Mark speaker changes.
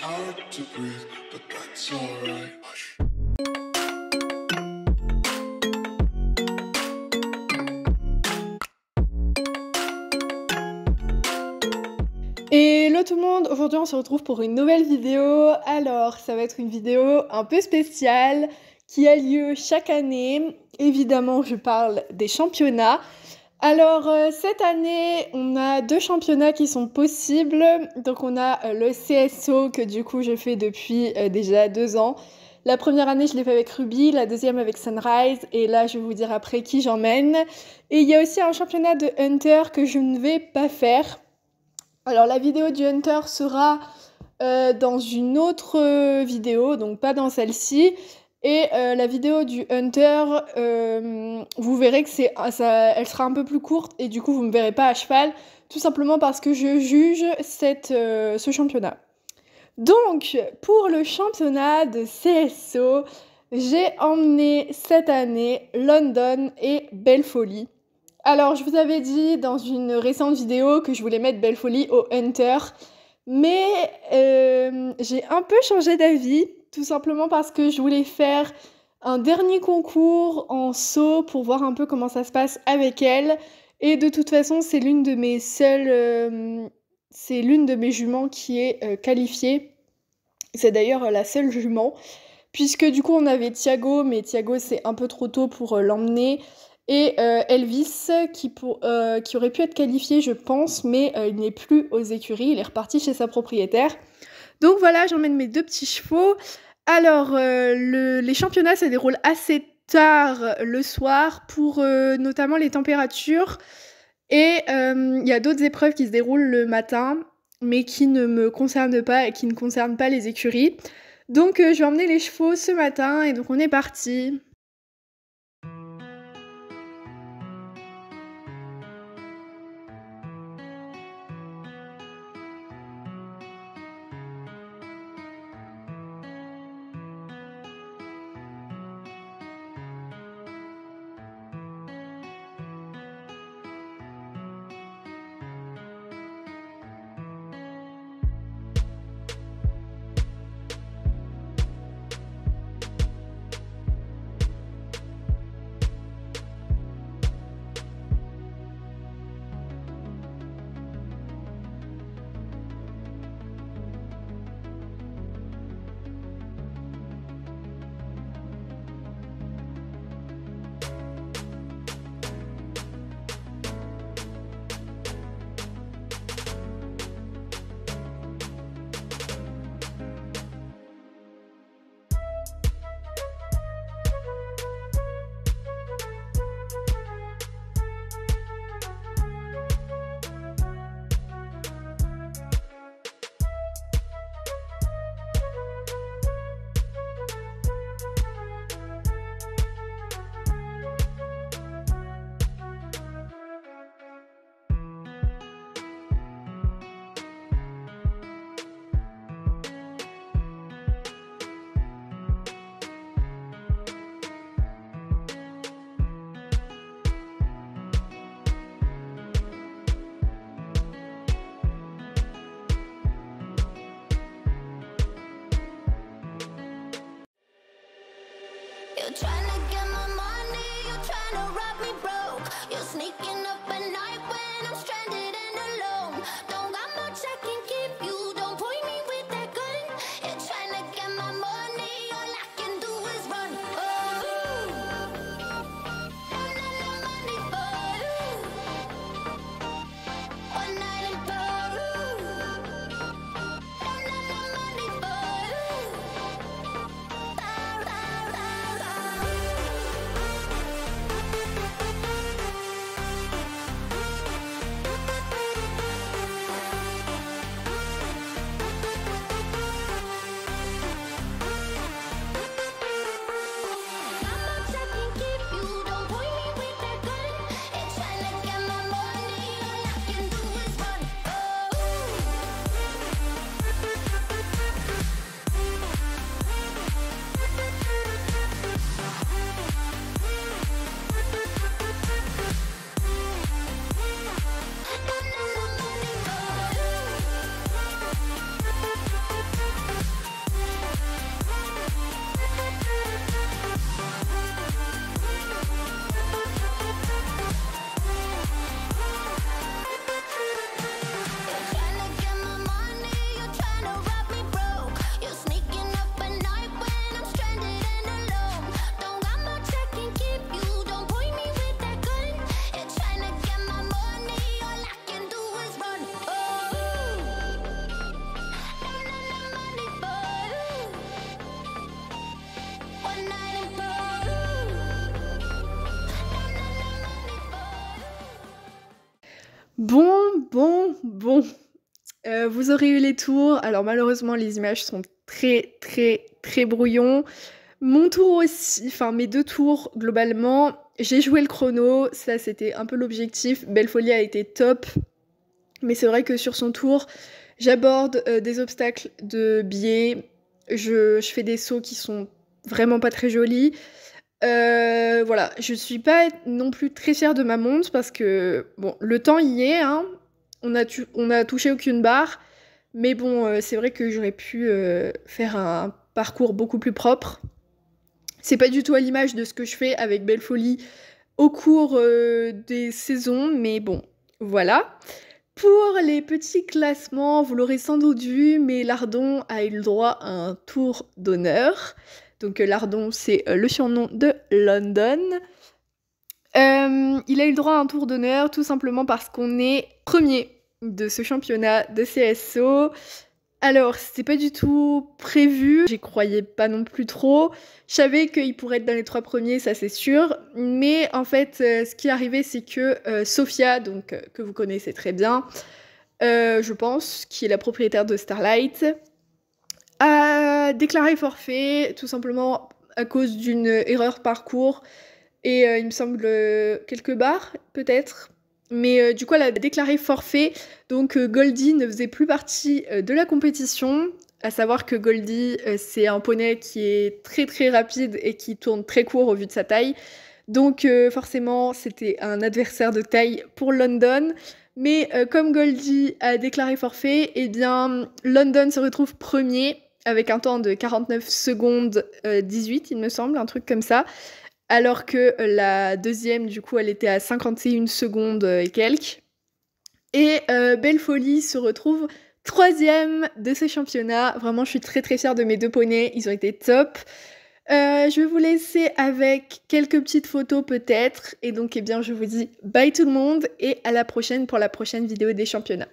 Speaker 1: hard to breathe, but that's alright. Hush.
Speaker 2: Hello tout le monde, aujourd'hui on se retrouve pour une nouvelle vidéo. Alors ça va être une vidéo un peu spéciale qui a lieu chaque année. Évidemment je parle des championnats. Alors cette année on a 2 championnats qui sont possibles. Donc on a le CSO que du coup je fais depuis déjà 2 ans. La première année je l'ai fait avec Ruby, la deuxième avec Sunrise et là je vais vous dire après qui j'emmène. Et il y a aussi un championnat de Hunter que je ne vais pas faire. Alors la vidéo du Hunter sera dans une autre vidéo, donc pas dans celle-ci. Et la vidéo du Hunter, vous verrez que elle sera un peu plus courte et du coup vous ne me verrez pas à cheval, tout simplement parce que je juge ce championnat. Donc pour le championnat de CSO, j'ai emmené cette année London et Belle Folie. Alors, je vous avais dit dans une récente vidéo que je voulais mettre Belle Folie au Hunter, mais j'ai un peu changé d'avis, tout simplement parce que je voulais faire un dernier concours en saut pour voir un peu comment ça se passe avec elle. Et de toute façon, c'est l'une de mes juments qui est qualifiée. C'est d'ailleurs la seule jument, puisque du coup on avait Thiago, mais Thiago c'est un peu trop tôt pour l'emmener. Et Elvis qui aurait pu être qualifié je pense, mais il n'est plus aux écuries, il est reparti chez sa propriétaire. Donc voilà, j'emmène mes 2 petits chevaux. Alors les championnats se déroulent assez tard le soir pour notamment les températures. Et il y a d'autres épreuves qui se déroulent le matin, mais qui ne me concernent pas et qui ne concernent pas les écuries. Donc je vais emmener les chevaux ce matin et donc on est parti.
Speaker 3: You're tryna get my money, you're tryna rob me broke. You're sneaking up at night when I'm stranded and alone. Don't got much I can give you, don't point me with that gun. You're tryna get my money, all I can do is run. Oh, don't let no money fall. One night in Peru. Don't let no money fall.
Speaker 2: Vous aurez eu les tours. Alors malheureusement, les images sont très brouillons. Mon tour aussi, enfin mes 2 tours globalement, j'ai joué le chrono, ça c'était un peu l'objectif. Belle Folie a été top, mais c'est vrai que sur son tour, j'aborde des obstacles de biais, je fais des sauts qui sont vraiment pas très jolis. Voilà, je suis pas non plus très fière de ma montre parce que, bon, le temps y est, hein, on a touché aucune barre, mais bon, c'est vrai que j'aurais pu faire un parcours beaucoup plus propre. C'est pas du tout à l'image de ce que je fais avec Belle Folie au cours des saisons, mais bon, voilà. Pour les petits classements, vous l'aurez sans doute vu, mais Lardon a eu le droit à un tour d'honneur. Donc Lardon, c'est le surnom de London. Il a eu le droit à un tour d'honneur tout simplement parce qu'on est premier de ce championnat de CSO. Alors, c'était pas du tout prévu, j'y croyais pas non plus trop. Je savais qu'il pourrait être dans les 3 premiers, ça c'est sûr. Mais en fait, ce qui est arrivé, c'est que Sophia, donc que vous connaissez très bien, je pense, qui est la propriétaire de Starlight, a déclaré forfait, tout simplement à cause d'une erreur parcours. Et il me semble quelques barres, peut-être. Mais du coup, elle a déclaré forfait, donc Goldie ne faisait plus partie de la compétition. À savoir que Goldie, c'est un poney qui est très rapide et qui tourne très court au vu de sa taille. Donc forcément, c'était un adversaire de taille pour London. Mais comme Goldie a déclaré forfait, eh bien, London se retrouve premier avec un temps de 49 secondes 18, il me semble, un truc comme ça. Alors que la deuxième, du coup, elle était à 51 secondes et quelques. Et Belle Folie se retrouve 3e de ce championnat. Vraiment, je suis très fière de mes 2 poneys, ils ont été top. Je vais vous laisser avec quelques petites photos peut-être. Et donc, eh bien, je vous dis bye tout le monde et à la prochaine pour la prochaine vidéo des championnats.